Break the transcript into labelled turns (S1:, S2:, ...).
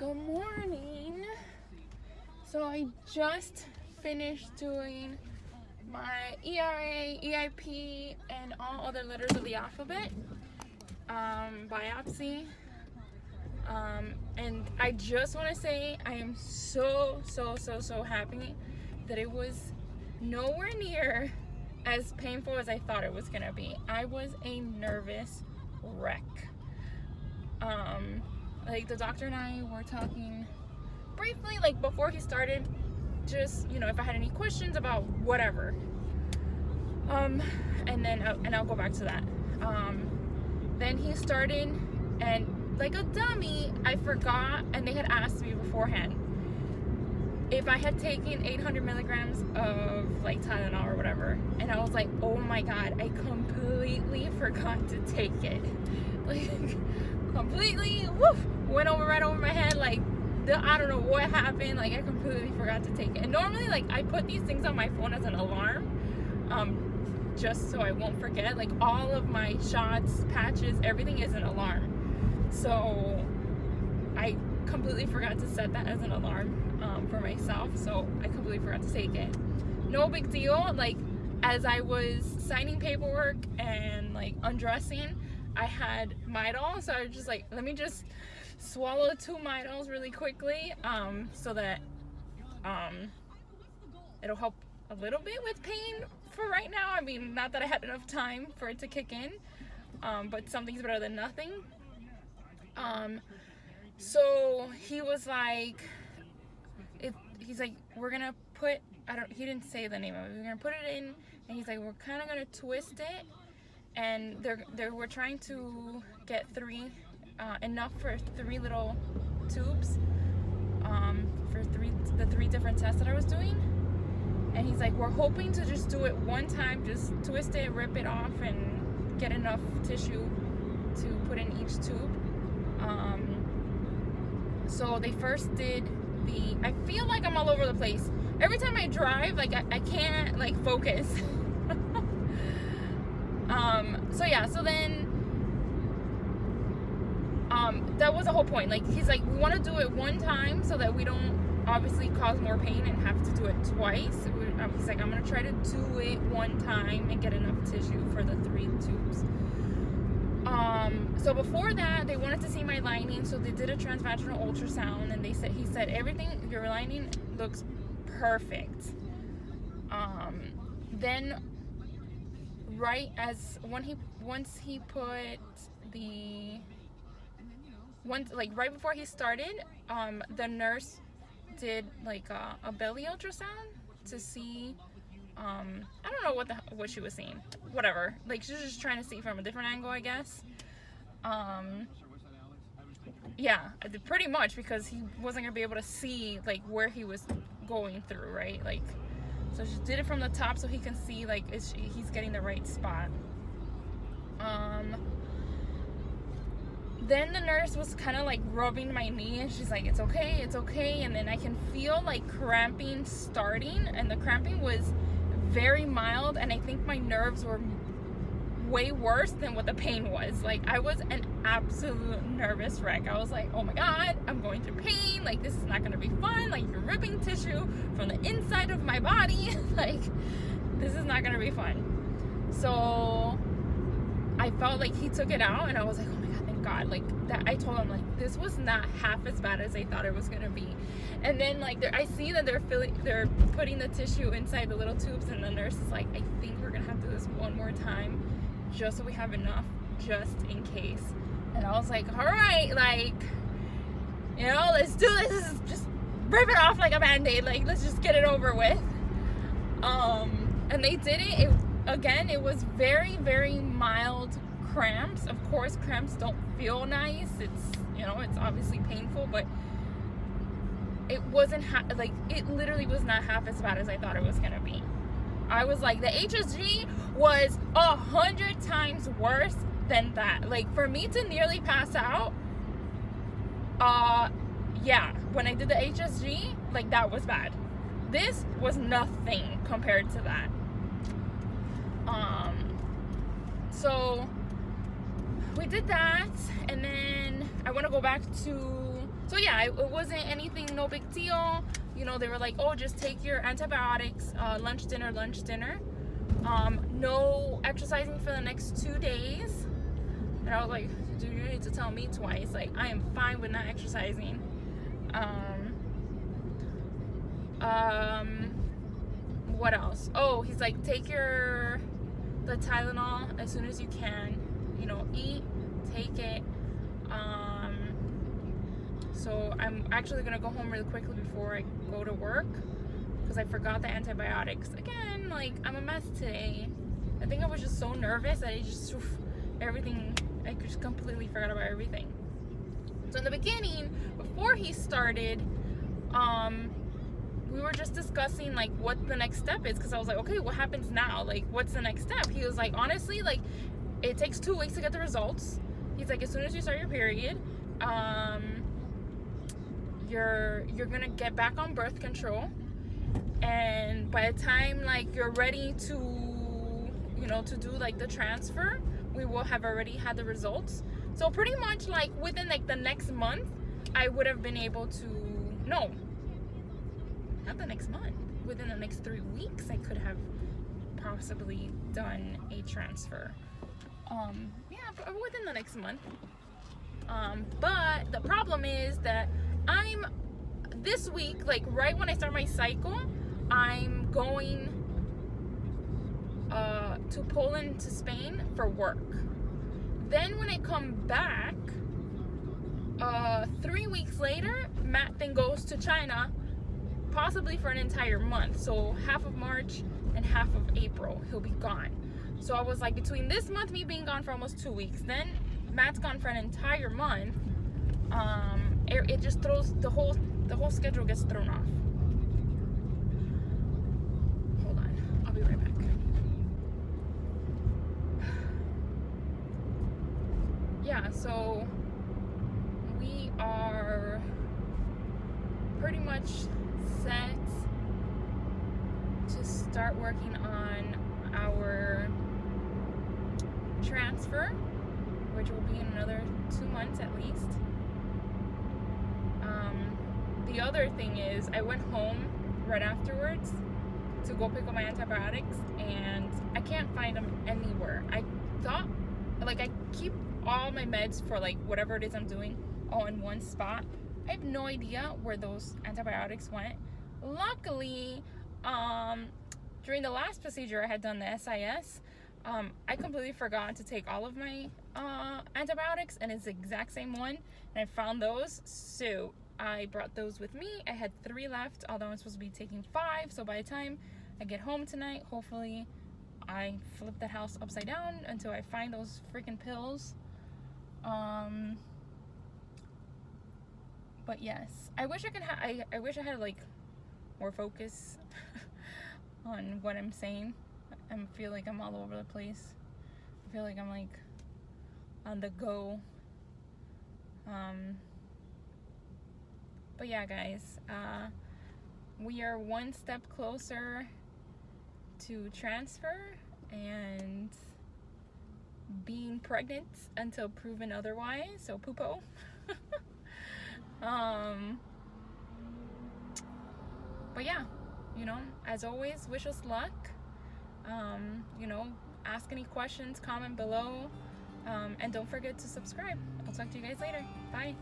S1: Good morning. So I just finished doing my ERA, EIP, and all other letters of the alphabet biopsy. And I just want to say I am so happy that it was nowhere near as painful as I thought it was gonna be. I was a nervous wreck. Like the doctor and I were talking briefly, like before he started, just, you know, if I had any questions about whatever. And then I'll go back to that. Then he started, and like a dummy, I forgot, and they had asked me beforehand if I had taken 800 milligrams of like Tylenol or whatever, and I was like, oh my god, I completely forgot to take it. Like completely went right over my head. Like I don't know what happened. Like I completely forgot to take it. And normally, like, I put these things on my phone as an alarm, just so I won't forget. Like all of my shots, patches, everything is an alarm. So I completely forgot to set that as an alarm for myself. So I completely forgot to take it. No big deal. Like as I was signing paperwork and like undressing, I had Midol, so I was just like, let me just swallow 2 Midols really quickly, so that it'll help a little bit with pain for right now. I mean, not that I had enough time for it to kick in, but something's better than nothing. So he was like, he's like, we're gonna put, he didn't say the name of it, we're gonna put it in, and he's like, we're kind of gonna twist it, and we're trying to get enough for 3 little tubes, for the 3 different tests that I was doing. And he's like, we're hoping to just do it one time, just twist it, rip it off, and get enough tissue to put in each tube. So they first did I feel like I'm all over the place. Every time I drive, like I can't like focus. So yeah, so then that was the whole point. Like he's like, we want to do it one time so that we don't obviously cause more pain and have to do it twice. He's like, I'm gonna try to do it one time and get enough tissue for the 3 tubes. So before that, they wanted to see my lining, so they did a transvaginal ultrasound, and he said everything, your lining looks perfect. Then right before he started, the nurse did like a belly ultrasound to see, I don't know what she was seeing, whatever, like she was just trying to see from a different angle, I guess. Yeah, pretty much, because he wasn't gonna be able to see like where he was going through, right? Like, so she did it from the top so he can see like he's getting the right spot. Then the nurse was kind of like rubbing my knee, and she's like, it's okay, and then I can feel like cramping starting, and the cramping was very mild, and I think my nerves were way worse than what the pain was. Like I was an absolute nervous wreck. I was like, oh my god, I'm going through pain, like this is not gonna be fun, like you're ripping tissue from the inside of my body. Like this is not gonna be fun. So I felt like he took it out, and I was like, oh my god, thank god. Like that, I told him like this was not half as bad as I thought it was gonna be. And then like I see that they're putting the tissue inside the little tubes, and the nurse is like, I think we're gonna have to do this one more time just so we have enough, just in case. And I was like, all right, like, you know, let's do this. Just rip it off like a band-aid. Like, let's just get it over with. And they did it. It was very, very mild cramps. Of course, cramps don't feel nice. It's, you know, it's obviously painful, but it wasn't it literally was not half as bad as I thought it was gonna be. I was like, the HSG was 100 times worse than that. Like for me to nearly pass out, yeah, when I did the HSG, like that was bad. This was nothing compared to that. So we did that, and then I want to go back to So yeah, it wasn't anything, no big deal. You know, they were like, oh, just take your antibiotics, lunch, dinner. No exercising for the next 2 days. And I was like, dude, you need to tell me twice. Like, I am fine with not exercising. What else? Oh, he's like, take the Tylenol as soon as you can. You know, eat, take it. So I'm actually gonna go home really quickly before I go to work because I forgot the antibiotics. Again, like, I'm a mess today. I think I was just so nervous that I just completely forgot about everything. So in the beginning, before he started, we were just discussing like what the next step is, because I was like, okay, what happens now? Like, what's the next step? He was like, honestly, like, it takes 2 weeks to get the results. He's like, as soon as you start your period, you're gonna get back on birth control, and by the time like you're ready to, you know, to do like the transfer, we will have already had the results. So pretty much like within like the next month, I would have been able to, no, not the next month, within the next 3 weeks, I could have possibly done a transfer. Yeah, but within the next month. But the problem is that this week, like right when I start my cycle, I'm going to Poland, to Spain for work. Then when I come back, 3 weeks later, Matt then goes to China, possibly for an entire month. So half of March and half of April, he'll be gone. So I was like, between this month, me being gone for almost 2 weeks, then Matt's gone for an entire month, it just throws the whole schedule gets thrown off. Hold on, I'll be right back. Yeah, so we are pretty much set to start working on our transfer, which will be in another 2 months at least. The other thing is, I went home right afterwards to go pick up my antibiotics, and I can't find them anywhere. I thought, like, I keep all my meds for like whatever it is I'm doing all in one spot. I have no idea where those antibiotics went. Luckily, during the last procedure I had done, the SIS, I completely forgot to take all of my antibiotics, and it's the exact same one, and I found those, so I brought those with me. I had 3 left, although I'm supposed to be taking 5, so by the time I get home tonight, hopefully I flip that house upside down until I find those freaking pills. But yes, I wish I had like more focus on what I'm saying. I feel like I'm all over the place. I feel like I'm like on the go. But yeah, guys, we are one step closer to transfer and being pregnant until proven otherwise, so poopo. But yeah, you know, as always, wish us luck. You know, ask any questions, comment below, and don't forget to subscribe. I'll talk to you guys later. Bye.